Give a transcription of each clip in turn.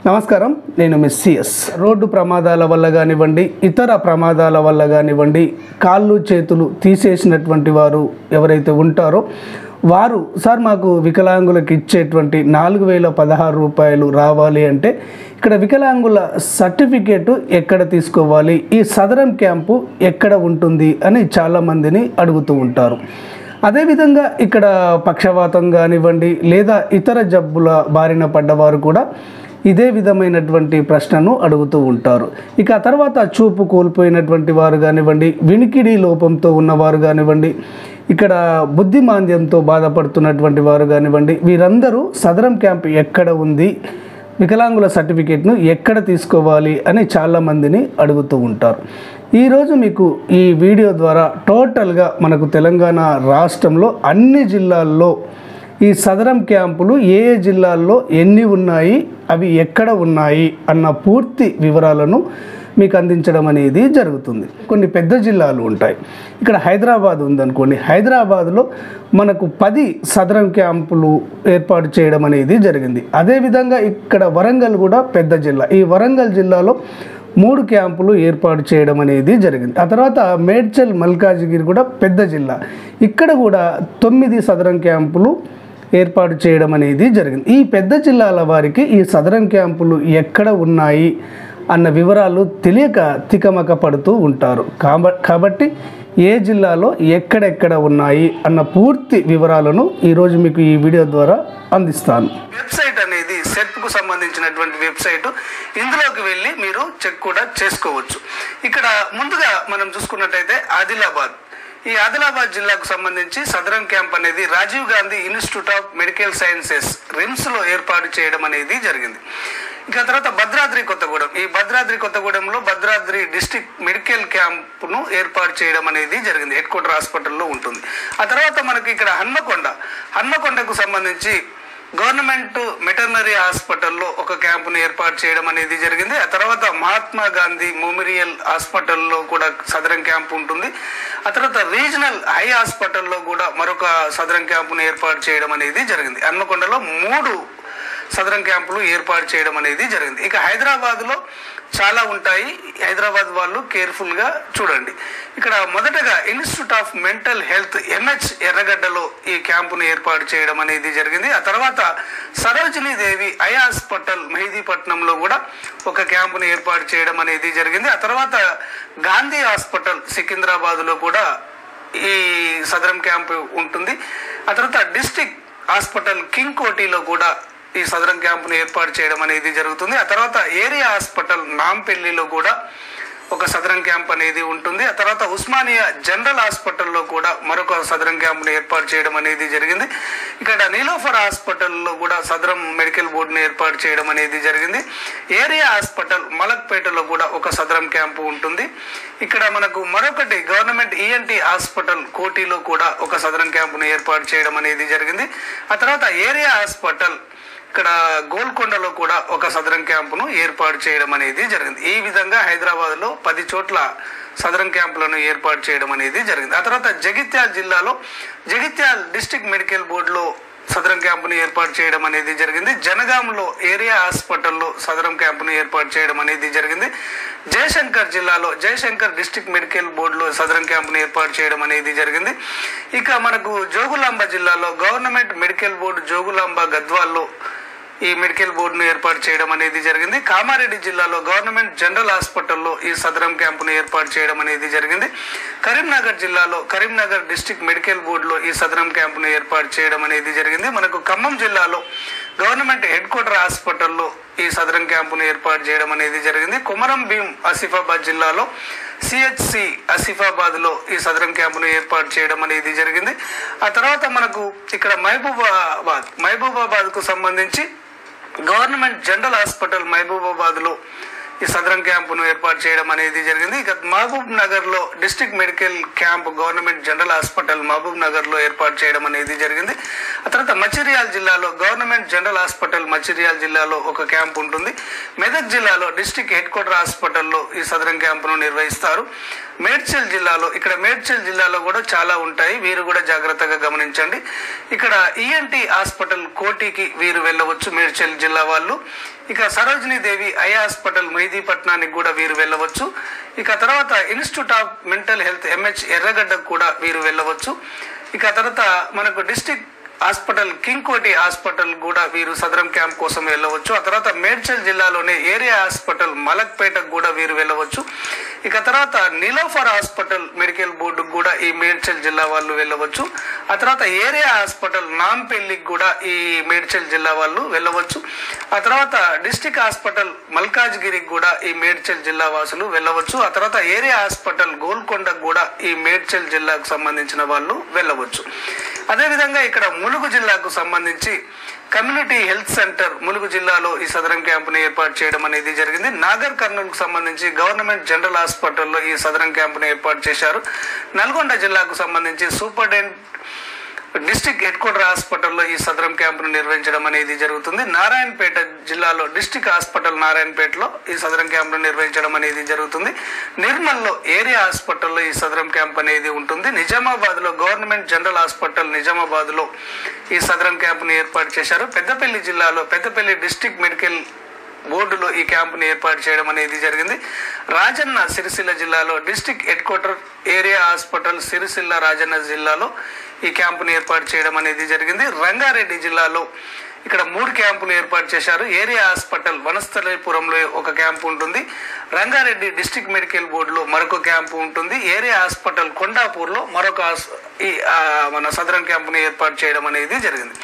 నమస్కారం, నేను మిస్సిఎస్. రోడ్డు ప్రమాదాల వల్ల కానివ్వండి, ఇతర ప్రమాదాల వల్ల కానివ్వండి, కాళ్ళు చేతులు తీసేసినటువంటి వారు ఎవరైతే ఉంటారో వారు సార్ మాకు వికలాంగులకు ఇచ్చేటువంటి 4016 రూపాయలు రావాలి అంటే ఇక్కడ వికలాంగుల సర్టిఫికేటు ఎక్కడ తీసుకోవాలి, ఈ సదరం క్యాంపు ఎక్కడ ఉంటుంది అని చాలామందిని అడుగుతూ ఉంటారు. అదేవిధంగా ఇక్కడ పక్షవాతం కానివ్వండి లేదా ఇతర జబ్బుల బారిన పడ్డవారు కూడా ఇదే విధమైనటువంటి ప్రశ్నను అడుగుతూ ఉంటారు. ఇక తర్వాత చూపు కోల్పోయినటువంటి వారు కానివ్వండి, వినికిడి లోపంతో ఉన్నవారు కానివ్వండి, ఇక్కడ బుద్ధిమాంద్యంతో బాధపడుతున్నటువంటి వారు కానివ్వండి, వీరందరూ సదరం క్యాంప్ ఎక్కడ ఉంది, వికలాంగుల సర్టిఫికేట్ను ఎక్కడ తీసుకోవాలి అని చాలామందిని అడుగుతూ ఉంటారు. ఈరోజు మీకు ఈ వీడియో ద్వారా టోటల్గా మనకు తెలంగాణ రాష్ట్రంలో అన్ని జిల్లాల్లో ఈ సదరం క్యాంపులు ఏ ఏ జిల్లాల్లో ఎన్ని ఉన్నాయి, అవి ఎక్కడ ఉన్నాయి అన్న పూర్తి వివరాలను మీకు అందించడం అనేది జరుగుతుంది. కొన్ని పెద్ద జిల్లాలు ఉంటాయి. ఇక్కడ హైదరాబాద్ ఉందనుకోండి, హైదరాబాద్లో మనకు 10 సదరం క్యాంపులు ఏర్పాటు చేయడం అనేది జరిగింది. అదేవిధంగా ఇక్కడ వరంగల్ కూడా పెద్ద జిల్లా. ఈ వరంగల్ జిల్లాలో 3 క్యాంపులు ఏర్పాటు చేయడం అనేది జరిగింది. ఆ తర్వాత మేడ్చల్ మల్కాజిగిరి కూడా పెద్ద జిల్లా. ఇక్కడ కూడా 9 సదరం క్యాంపులు ఏర్పాటు చేయడం అనేది జరిగింది. ఈ పెద్ద జిల్లాల వారికి ఈ సదరం క్యాంపులు ఎక్కడ ఉన్నాయి అన్న వివరాలు తెలియక తికమక పడుతూ ఉంటారు. కాబట్టి ఏ జిల్లాలో ఎక్కడెక్కడ ఉన్నాయి అన్న పూర్తి వివరాలను ఈరోజు మీకు ఈ వీడియో ద్వారా అందిస్తాను. వెబ్సైట్ అనేది సెర్ప్కు సంబంధించినటువంటి వెబ్సైట్. ఇందులోకి వెళ్ళి మీరు చెక్ కూడా చేసుకోవచ్చు. ఇక్కడ ముందుగా మనం చూసుకున్నట్టయితే ఈ ఆదిలాబాద్ జిల్లాకు సంబంధించి సదరం క్యాంప్ అనేది Rajiv Gandhi institute of medical sciences రిమ్స్లో ఏర్పాటు చేయడం అనేది జరిగింది. ఇక తర్వాత భద్రాద్రి కొత్తగూడెం, ఈ భద్రాద్రి కొత్తగూడెంలో భద్రాద్రి డిస్ట్రిక్ట్ మెడికల్ క్యాంప్ను ఏర్పాటు చేయడం అనేది జరిగింది. హెడ్ క్వార్టర్ హాస్పిటల్లో ఉంటుంది. ఆ తర్వాత మనకి ఇక్కడ హన్మకొండకు సంబంధించి గవర్నమెంట్ వెటర్నరీ హాస్పిటల్లో ఒక క్యాంపును ఏర్పాటు చేయడం అనేది జరిగింది. ఆ తర్వాత మహాత్మా గాంధీ మెమోరియల్ హాస్పిటల్లో కూడా సదరం క్యాంప్ ఉంటుంది. ఆ తర్వాత రీజనల్ హై హాస్పిటల్లో కూడా మరొక సదరం క్యాంపును ఏర్పాటు చేయడం అనేది జరిగింది. హన్మకొండలో 3 సదరం క్యాంపులు ఏర్పాటు చేయడం అనేది జరిగింది. ఇక హైదరాబాద్లో చాలా ఉంటాయి. హైదరాబాద్ వాళ్ళు కేర్ఫుల్గా చూడండి. ఇక్కడ మొదటగా institute of mental health MH ఎర్రగడ్డలో ఈ క్యాంపును ఏర్పాటు చేయడం అనేది జరిగింది. ఆ తర్వాత సరోజినీ దేవి ఐ హాస్పిటల్ మెహదీపట్నంలో కూడా ఒక క్యాంపును ఏర్పాటు చేయడం అనేది జరిగింది. ఆ తర్వాత గాంధీ హాస్పిటల్ సికింద్రాబాద్లో కూడా ఈ సదరం క్యాంపు ఉంటుంది. ఆ తర్వాత డిస్ట్రిక్ట్ హాస్పిటల్ కింగ్ కోటిలో కూడా ఈ సదరం క్యాంపును ఏర్పాటు చేయడం అనేది జరుగుతుంది. ఆ తర్వాత ఏరియా హాస్పిటల్ నాంపల్లిలో కూడా ఒక సదరం క్యాంప్ అనేది ఉంటుంది. ఆ తర్వాత ఉస్మానియా జనరల్ హాస్పిటల్లో కూడా మరొక సదరం క్యాంప్ను ఏర్పాటు చేయడం అనేది జరిగింది. ఇక్కడ నీలోఫర్ హాస్పిటల్లో కూడా సదరం మెడికల్ బోర్డును ఏర్పాటు చేయడం అనేది జరిగింది. ఏరియా హాస్పిటల్ మలక్పేటలో కూడా ఒక సదరం క్యాంపు ఉంటుంది. ఇక్కడ మనకు మరొకటి గవర్నమెంట్ ఈఎన్టీ హాస్పిటల్ కోటిలో కూడా ఒక సదరం క్యాంపును ఏర్పాటు చేయడం అనేది జరిగింది. ఆ తర్వాత ఏరియా హాస్పిటల్ ఇక్కడ గోల్కొండలో కూడా ఒక సదరం క్యాంపును ఏర్పాటు చేయడం అనేది జరిగింది. ఈ విధంగా హైదరాబాద్లో 10 చోట్ల సదరం క్యాంపులను ఏర్పాటు చేయడం అనేది జరిగింది. ఆ తర్వాత జగిత్యాల జిల్లాలో జగిత్యాల డిస్ట్రిక్ట్ మెడికల్ బోర్డులో సదరం క్యాంపును ఏర్పాటు చేయడం అనేది జరిగింది. జనగాంలో ఏరియా హాస్పిటల్లో సదరం క్యాంపును ఏర్పాటు చేయడం అనేది జరిగింది. జయశంకర్ జిల్లాలో జయశంకర్ డిస్ట్రిక్ట్ మెడికల్ బోర్డులో సదరం క్యాంపును ఏర్పాటు చేయడం అనేది జరిగింది. ఇక మనకు జోగులాంబ జిల్లాలో గవర్నమెంట్ మెడికల్ బోర్డు జోగులాంబ గద్వాల్లో ఈ మెడికల్ బోర్డును ఏర్పాటు చేయడం అనేది జరిగింది. కామారెడ్డి జిల్లాలో గవర్నమెంట్ జనరల్ హాస్పిటల్లో ఈ సదరం క్యాంపును ఏర్పాటు చేయడం అనేది జరిగింది. కరీంనగర్ జిల్లాలో కరీంనగర్ డిస్ట్రిక్ట్ మెడికల్ బోర్డులో ఈ సదరం క్యాంపును ఏర్పాటు చేయడం అనేది జరిగింది. మనకు ఖమ్మం జిల్లాలో గవర్నమెంట్ హెడ్ క్వార్టర్ హాస్పిటల్లో ఈ సదరం క్యాంపును ఏర్పాటు చేయడం అనేది జరిగింది. కొమరం భీం ఆసిఫాబాద్ జిల్లాలో సిహెచ్సి ఆసిఫాబాద్లో ఈ సదరం క్యాంపును ఏర్పాటు చేయడం అనేది జరిగింది. ఆ తర్వాత మనకు ఇక్కడ మహబూబాబాద్కు సంబంధించి గవర్నమెంట్ జనరల్ హాస్పిటల్ మహబూబాబాద్లో ఈ సదరం క్యాంపును ఏర్పాటు చేయడం అనేది జరిగింది. ఇక మహబూబ్ నగర్లో district medical camp government general hospital మహబూబ్ నగర్లో ఏర్పాటు చేయడం అనేది జరిగింది. ఆ తర్వాత మంచిర్యాల జిల్లాలో గవర్నమెంట్ జనరల్ హాస్పిటల్ మంచిర్యాల జిల్లాలో ఒక క్యాంప్ ఉంటుంది. మెదక్ జిల్లాలో డిస్ట్రిక్ట్ హెడ్ క్వార్టర్ హాస్పిటల్లో ఈ సదరం క్యాంపును నిర్వహిస్తారు. మేడ్చల్ జిల్లాలో కూడా చాలా ఉంటాయి, వీరు కూడా జాగ్రత్తగా గమనించండి. ఇక్కడ ఈఎన్టీ హాస్పిటల్ కోటికి వీరు వెళ్ళవచ్చు మేడ్చల్ జిల్లా వాళ్ళు. ఇక సరోజినీ దేవి ఐ హాస్పిటల్ మెహదీపట్నానికి కూడా వీరు వెళ్ళవచ్చు. ఇక తర్వాత institute of mental health MH ఎర్రగడ్డకు కూడా వీరు వెళ్ళవచ్చు. ఇక తర్వాత మనకు district hospital King Koti hospital కూడా వీరు సదరం క్యాంప్ కోసం వెళ్ళవచ్చు. ఆ తర్వాత మేడ్చల్ జిల్లాలోనే ఏరియా హాస్పిటల్ మలక్పేటకు కూడా వీరు వెళ్ళవచ్చు. ఇక తర్వాత నిలోఫర్ హాస్పిటల్ మెడికల్ బోర్డుకు కూడా ఈ మేడ్చల్ జిల్లా వాళ్ళు వెళ్ళవచ్చు. ఆ తర్వాత ఏరియా హాస్పిటల్ నాంపల్లికి కూడా ఈ మేడ్చల్ జిల్లా వాళ్ళు వెళ్ళవచ్చు. ఆ తర్వాత డిస్ట్రిక్ట్ హాస్పిటల్ మల్కాజ్గిరికి కూడా ఈ మేడ్చల్ జిల్లా వాసులు వెళ్ళవచ్చు. ఆ తర్వాత ఏరియా హాస్పిటల్ గోల్కొండకు కూడా ఈ మేడ్చల్ జిల్లాకు సంబంధించిన వాళ్ళు వెళ్ళవచ్చు. అదేవిధంగా ఇక్కడ ములుగు జిల్లాకు సంబంధించి కమ్యూనిటీ హెల్త్ సెంటర్ ములుగు జిల్లాలో ఈ సదరం క్యాంపును ఏర్పాటు చేయడం అనేది జరిగింది. నాగర్ కర్నూలుకు సంబంధించి గవర్నమెంట్ జనరల్ హాస్పిటల్లో ఈ సదరం క్యాంపును ఏర్పాటు చేశారు. నల్గొండ జిల్లాకు సంబంధించి సూపరింటెండెంట్ డిస్ట్రిక్ట్ హెడ్ క్వార్టర్ హాస్పిటల్లో ఈ సదరం క్యాంపును నిర్వహించడం అనేది జరుగుతుంది. నారాయణపేట జిల్లాలో డిస్ట్రిక్ట్ హాస్పిటల్ నారాయణపేటలో ఈ సదరం క్యాంపును నిర్వహించడం అనేది జరుగుతుంది. నిర్మల్లో ఏరియా హాస్పిటల్లో ఈ సదరం క్యాంప్ అనేది ఉంటుంది. నిజామాబాద్లో గవర్నమెంట్ జనరల్ హాస్పిటల్ నిజామాబాద్లో ఈ సదరం క్యాంపును ఏర్పాటు చేశారు. పెద్దపల్లి జిల్లాలో పెద్దపల్లి డిస్ట్రిక్ట్ మెడికల్ బోర్డులో ఈ క్యాంపును ఏర్పాటు చేయడం అనేది జరిగింది. రాజన్న సిరిసిల్ల జిల్లాలో district head quarter area hospital Sircilla Rajanna జిల్లాలో ఈ క్యాంపును ఏర్పాటు చేయడం అనేది జరిగింది. రంగారెడ్డి జిల్లాలో ఇక్కడ 3 క్యాంపులు ఏర్పాటు చేశారు. ఏరియా హాస్పిటల్ వనస్థలీపురంలో ఒక క్యాంపు ఉంటుంది. రంగారెడ్డి డిస్ట్రిక్ట్ మెడికల్ బోర్డులో మరొక క్యాంపు ఉంటుంది. ఏరియా హాస్పిటల్ కొండాపూర్లో మరొక మన సదరం క్యాంపును ఏర్పాటు చేయడం అనేది జరిగింది.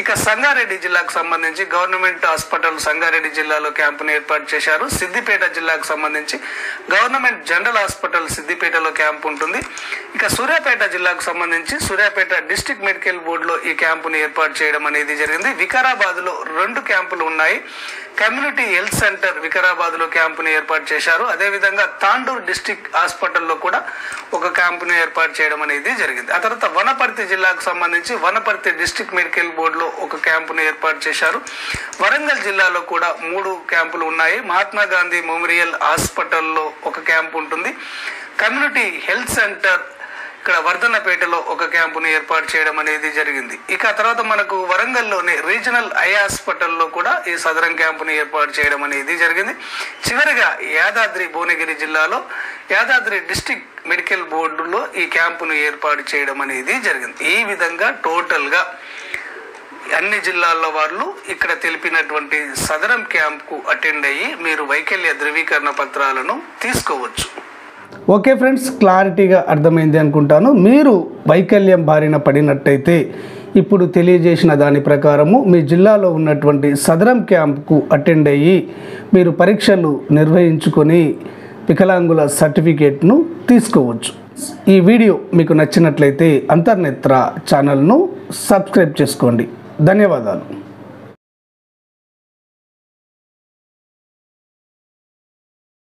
ఇక సంగారెడ్డి జిల్లాకు సంబంధించి గవర్నమెంట్ హాస్పిటల్ సంగారెడ్డి జిల్లాలో క్యాంపును ఏర్పాటు చేశారు. సిద్దిపేట జిల్లాకు సంబంధించి గవర్నమెంట్ జనరల్ హాస్పిటల్ సిద్దిపేటలో క్యాంపు ఉంటుంది. ఇక సూర్యాపేట జిల్లాకు సంబంధించి సూర్యాపేట డిస్ట్రిక్ట్ మెడికల్ బోర్డులో ఈ క్యాంపును ఏర్పాటు చేయడం అనేది జరిగింది. వికారాబాద్ లో 2 క్యాంపులు ఉన్నాయి. కమ్యూనిటీ హెల్త్ సెంటర్ వికారాబాద్ లో క్యాంపును ఏర్పాటు చేశారు. అదేవిధంగా తాండూరు డిస్ట్రిక్ట్ హాస్పిటల్లో కూడా ఒక క్యాంపును ఏర్పాటు చేయడం అనేది జరిగింది. ఆ తర్వాత వనపర్తి జిల్లాకు సంబంధించి వనపర్తి డిస్ట్రిక్ట్ మెడికల్ బోర్డులో ఒక క్యాంపును ఏర్పాటు చేశారు. వరంగల్ జిల్లాలో కూడా 3 క్యాంపులు ఉన్నాయి. మహాత్మా గాంధీ మెమోరియల్ హాస్పిటల్లో ఒక క్యాంపు ఉంటుంది. కమ్యూనిటీ హెల్త్ సెంటర్ ఇక్కడ వర్ధన్నపేటలో ఒక క్యాంపును ఏర్పాటు చేయడం అనేది జరిగింది. ఇక తర్వాత మనకు వరంగల్లోని రీజనల్ ఐ హాస్పిటల్లో కూడా ఈ సదరం క్యాంపును ఏర్పాటు చేయడం అనేది జరిగింది. చివరిగా యాదాద్రి భువనగిరి జిల్లాలో యాదాద్రి డిస్ట్రిక్ట్ మెడికల్ బోర్డులో ఈ క్యాంపును ఏర్పాటు చేయడం అనేది జరిగింది. ఈ విధంగా టోటల్గా అన్ని జిల్లాల్లో వాళ్ళు ఇక్కడ తెలిపినటువంటి సదరం క్యాంప్కు అటెండ్ అయ్యి మీరు వైకల్య ధృవీకరణ పత్రాలను తీసుకోవచ్చు. ఓకే ఫ్రెండ్స్, క్లారిటీగా అర్థమైంది అనుకుంటాను. మీరు వైకల్యం బారిన పడినట్టయితే ఇప్పుడు తెలియజేసిన దాని ప్రకారము మీ జిల్లాలో ఉన్నటువంటి సదరం క్యాంప్కు అటెండ్ అయ్యి మీరు పరీక్షలు నిర్వహించుకొని వికలాంగుల సర్టిఫికేట్ను తీసుకోవచ్చు. ఈ వీడియో మీకు నచ్చినట్లయితే అంతర్నేత్ర ఛానల్ను సబ్స్క్రైబ్ చేసుకోండి. ధన్యవాదాలు.